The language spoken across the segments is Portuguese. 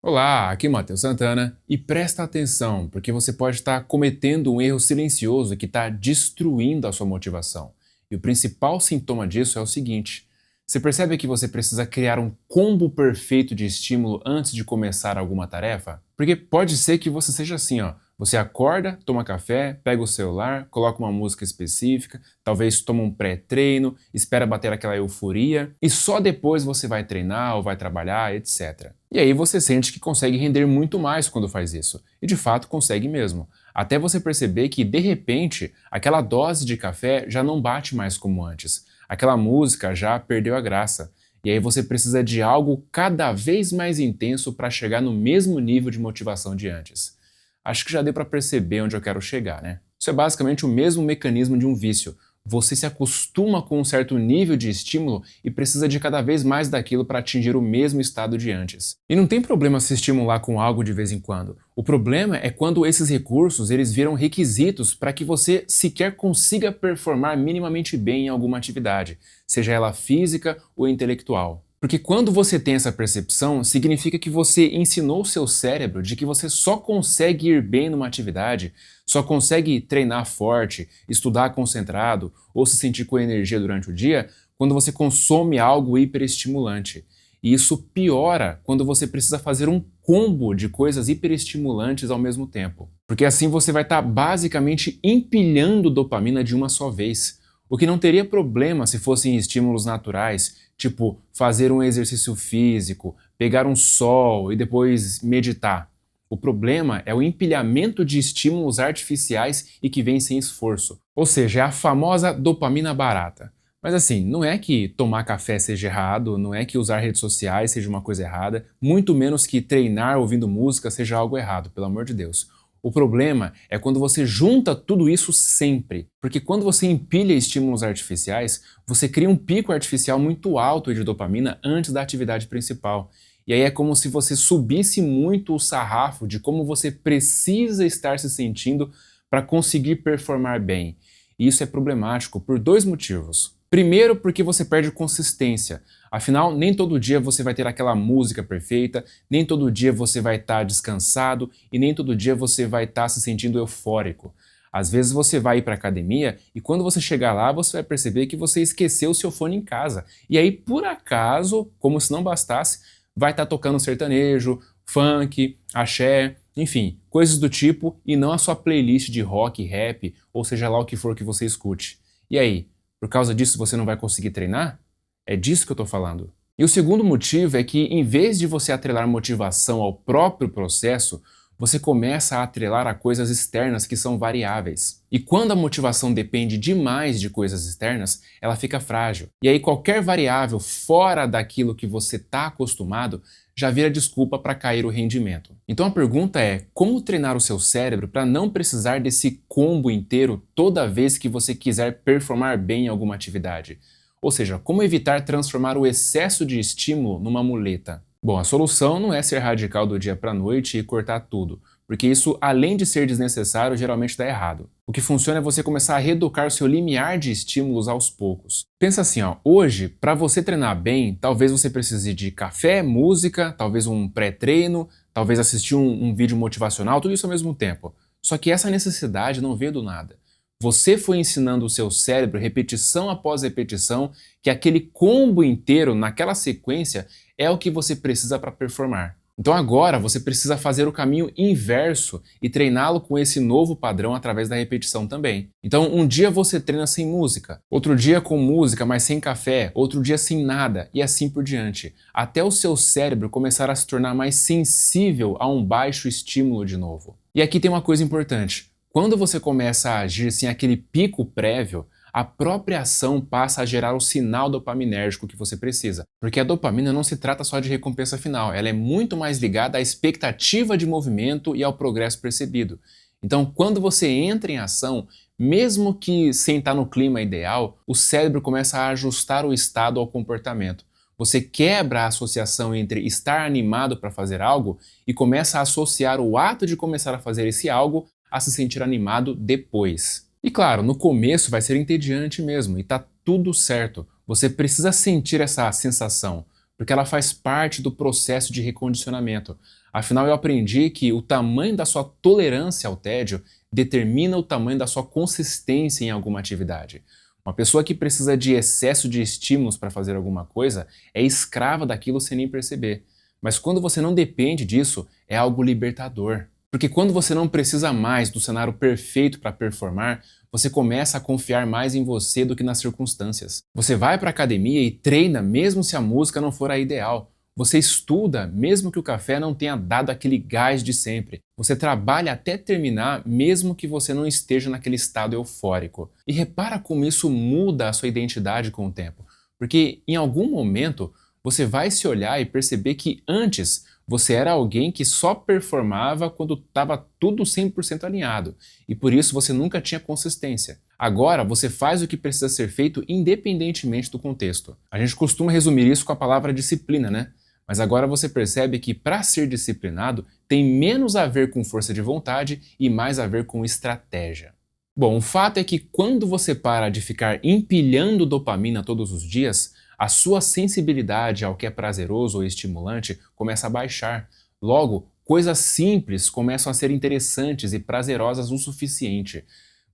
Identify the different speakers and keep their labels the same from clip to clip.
Speaker 1: Olá, aqui é Matheus Santana e presta atenção, porque você pode estar cometendo um erro silencioso que está destruindo a sua motivação. E o principal sintoma disso é o seguinte: você percebe que você precisa criar um combo perfeito de estímulo antes de começar alguma tarefa? Porque pode ser que você seja assim, ó. Você acorda, toma café, pega o celular, coloca uma música específica, talvez toma um pré-treino, espera bater aquela euforia e só depois você vai treinar ou vai trabalhar, etc. E aí você sente que consegue render muito mais quando faz isso. E de fato consegue mesmo. Até você perceber que, de repente, aquela dose de café já não bate mais como antes. Aquela música já perdeu a graça. E aí você precisa de algo cada vez mais intenso para chegar no mesmo nível de motivação de antes. Acho que já deu para perceber onde eu quero chegar, né? Isso é basicamente o mesmo mecanismo de um vício. Você se acostuma com um certo nível de estímulo e precisa de cada vez mais daquilo para atingir o mesmo estado de antes. E não tem problema se estimular com algo de vez em quando. O problema é quando esses recursos eles viram requisitos para que você sequer consiga performar minimamente bem em alguma atividade, seja ela física ou intelectual. Porque quando você tem essa percepção, significa que você ensinou o seu cérebro de que você só consegue ir bem numa atividade, só consegue treinar forte, estudar concentrado ou se sentir com energia durante o dia quando você consome algo hiperestimulante. E isso piora quando você precisa fazer um combo de coisas hiperestimulantes ao mesmo tempo. Porque assim você vai estar basicamente empilhando dopamina de uma só vez. O que não teria problema se fossem estímulos naturais, tipo fazer um exercício físico, pegar um sol e depois meditar. O problema é o empilhamento de estímulos artificiais e que vem sem esforço. Ou seja, é a famosa dopamina barata. Mas assim, não é que tomar café seja errado, não é que usar redes sociais seja uma coisa errada, muito menos que treinar ouvindo música seja algo errado, pelo amor de Deus. O problema é quando você junta tudo isso sempre, porque quando você empilha estímulos artificiais, você cria um pico artificial muito alto de dopamina antes da atividade principal. E aí é como se você subisse muito o sarrafo de como você precisa estar se sentindo para conseguir performar bem. E isso é problemático por dois motivos. Primeiro, porque você perde consistência. Afinal, nem todo dia você vai ter aquela música perfeita, nem todo dia você vai estar descansado e nem todo dia você vai estar se sentindo eufórico. Às vezes você vai ir para a academia e quando você chegar lá você vai perceber que você esqueceu o seu fone em casa. E aí, por acaso, como se não bastasse, vai estar tocando sertanejo, funk, axé, enfim, coisas do tipo e não a sua playlist de rock, rap ou seja lá o que for que você escute. E aí, por causa disso você não vai conseguir treinar? É disso que eu estou falando. E o segundo motivo é que, em vez de você atrelar motivação ao próprio processo, você começa a atrelar a coisas externas que são variáveis. E quando a motivação depende demais de coisas externas, ela fica frágil. E aí qualquer variável fora daquilo que você está acostumado já vira desculpa para cair o rendimento. Então a pergunta é: como treinar o seu cérebro para não precisar desse combo inteiro toda vez que você quiser performar bem em alguma atividade? Ou seja, como evitar transformar o excesso de estímulo numa muleta? Bom, a solução não é ser radical do dia para a noite e cortar tudo, porque isso, além de ser desnecessário, geralmente dá errado. O que funciona é você começar a reeducar o seu limiar de estímulos aos poucos. Pensa assim, ó, hoje, para você treinar bem, talvez você precise de café, música, talvez um pré-treino, talvez assistir um vídeo motivacional, tudo isso ao mesmo tempo. Só que essa necessidade não veio do nada. Você foi ensinando o seu cérebro, repetição após repetição, que aquele combo inteiro, naquela sequência, é o que você precisa para performar. Então agora você precisa fazer o caminho inverso e treiná-lo com esse novo padrão através da repetição também. Então um dia você treina sem música, outro dia com música, mas sem café, outro dia sem nada e assim por diante, até o seu cérebro começar a se tornar mais sensível a um baixo estímulo de novo. E aqui tem uma coisa importante. Quando você começa a agir sem aquele pico prévio, a própria ação passa a gerar o sinal dopaminérgico que você precisa. Porque a dopamina não se trata só de recompensa final, ela é muito mais ligada à expectativa de movimento e ao progresso percebido. Então, quando você entra em ação, mesmo que sem estar no clima ideal, o cérebro começa a ajustar o estado ao comportamento. Você quebra a associação entre estar animado para fazer algo e começa a associar o ato de começar a fazer esse algo a se sentir animado depois. E claro, no começo vai ser entediante mesmo e tá tudo certo. Você precisa sentir essa sensação, porque ela faz parte do processo de recondicionamento. Afinal, eu aprendi que o tamanho da sua tolerância ao tédio determina o tamanho da sua consistência em alguma atividade. Uma pessoa que precisa de excesso de estímulos para fazer alguma coisa é escrava daquilo sem nem perceber. Mas quando você não depende disso, é algo libertador. Porque quando você não precisa mais do cenário perfeito para performar, você começa a confiar mais em você do que nas circunstâncias. Você vai para a academia e treina mesmo se a música não for a ideal. Você estuda mesmo que o café não tenha dado aquele gás de sempre. Você trabalha até terminar mesmo que você não esteja naquele estado eufórico. E repara como isso muda a sua identidade com o tempo. Porque em algum momento você vai se olhar e perceber que antes você era alguém que só performava quando estava tudo 100% alinhado, e por isso você nunca tinha consistência. Agora você faz o que precisa ser feito independentemente do contexto. A gente costuma resumir isso com a palavra disciplina, né? Mas agora você percebe que para ser disciplinado tem menos a ver com força de vontade e mais a ver com estratégia. Bom, o fato é que quando você para de ficar empilhando dopamina todos os dias, a sua sensibilidade ao que é prazeroso ou estimulante começa a baixar. Logo, coisas simples começam a ser interessantes e prazerosas o suficiente.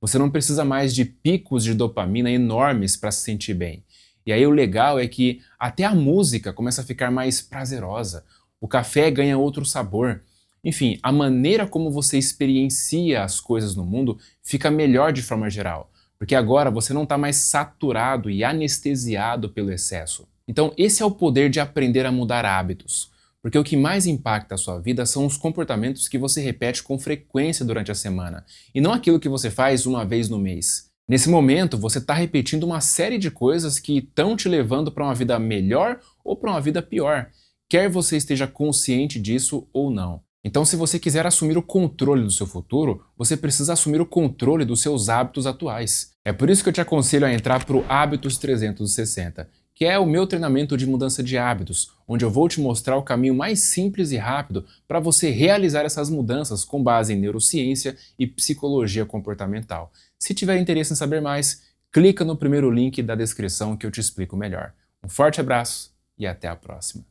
Speaker 1: Você não precisa mais de picos de dopamina enormes para se sentir bem. E aí o legal é que até a música começa a ficar mais prazerosa, o café ganha outro sabor. Enfim, a maneira como você experiencia as coisas no mundo fica melhor de forma geral, porque agora você não está mais saturado e anestesiado pelo excesso. Então esse é o poder de aprender a mudar hábitos, porque o que mais impacta a sua vida são os comportamentos que você repete com frequência durante a semana, e não aquilo que você faz uma vez no mês. Nesse momento, você está repetindo uma série de coisas que estão te levando para uma vida melhor ou para uma vida pior, quer você esteja consciente disso ou não. Então, se você quiser assumir o controle do seu futuro, você precisa assumir o controle dos seus hábitos atuais. É por isso que eu te aconselho a entrar para o Hábitos 360, que é o meu treinamento de mudança de hábitos, onde eu vou te mostrar o caminho mais simples e rápido para você realizar essas mudanças com base em neurociência e psicologia comportamental. Se tiver interesse em saber mais, clica no primeiro link da descrição que eu te explico melhor. Um forte abraço e até a próxima.